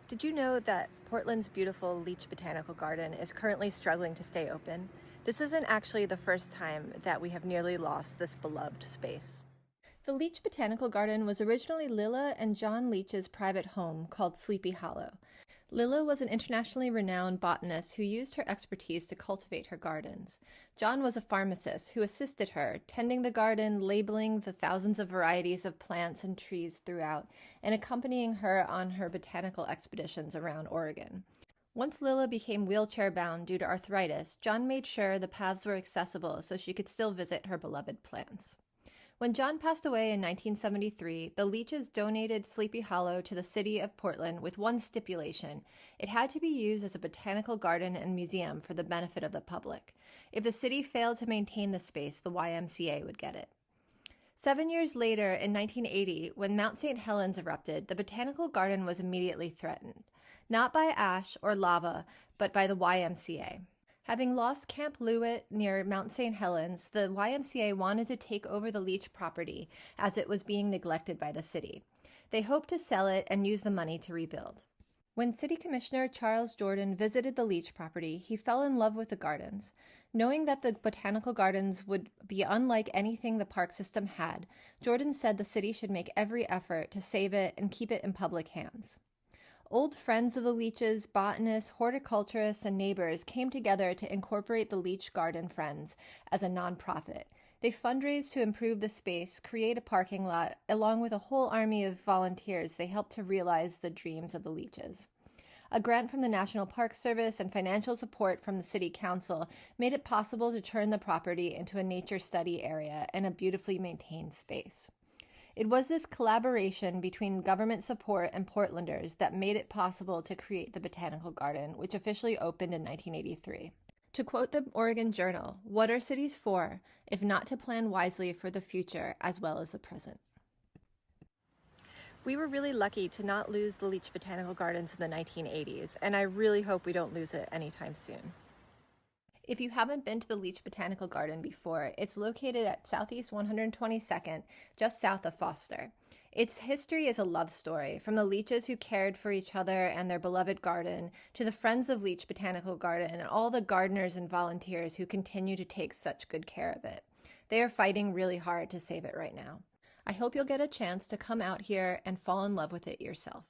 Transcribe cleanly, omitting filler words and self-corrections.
Did you know that Portland's beautiful Leach Botanical Garden is currently struggling to stay open? This isn't actually the first time that we have nearly lost this beloved space. The Leach Botanical Garden was originally Lilla and John Leach's private home called Sleepy Hollow. Lilla was an internationally renowned botanist who used her expertise to cultivate her gardens. John was a pharmacist who assisted her, tending the garden, labeling the thousands of varieties of plants and trees throughout, and accompanying her on her botanical expeditions around Oregon. Once Lilla became wheelchair-bound due to arthritis, John made sure the paths were accessible so she could still visit her beloved plants. When John passed away in 1973, the Leaches donated Sleepy Hollow to the city of Portland with one stipulation: it had to be used as a botanical garden and museum for the benefit of the public. If the city failed to maintain the space, the YMCA would get it. 7 years later, in 1980, when Mount St. Helens erupted, the botanical garden was immediately threatened, not by ash or lava, but by the YMCA. Having lost Camp Lewitt near Mount St. Helens, the YMCA wanted to take over the Leach property as it was being neglected by the city. They hoped to sell it and use the money to rebuild. When City Commissioner Charles Jordan visited the Leach property, he fell in love with the gardens. Knowing that the botanical gardens would be unlike anything the park system had, Jordan said the city should make every effort to save it and keep it in public hands. Old friends of the Leaches, botanists, horticulturists, and neighbors came together to incorporate the Leach Garden Friends as a nonprofit. They fundraised to improve the space, create a parking lot, along with a whole army of volunteers. They helped to realize the dreams of the Leaches. A grant from the National Park Service and financial support from the City Council made it possible to turn the property into a nature study area and a beautifully maintained space. It was this collaboration between government support and Portlanders that made it possible to create the Botanical Garden, which officially opened in 1983. To quote the Oregon Journal, "What are cities for, if not to plan wisely for the future as well as the present?" We were really lucky to not lose the Leach Botanical Gardens in the 1980s, and I really hope we don't lose it anytime soon. If you haven't been to the Leach Botanical Garden before, it's located at Southeast 122nd, just south of Foster. Its history is a love story, from the Leaches who cared for each other and their beloved garden, to the Friends of Leach Botanical Garden and all the gardeners and volunteers who continue to take such good care of it. They are fighting really hard to save it right now. I hope you'll get a chance to come out here and fall in love with it yourself.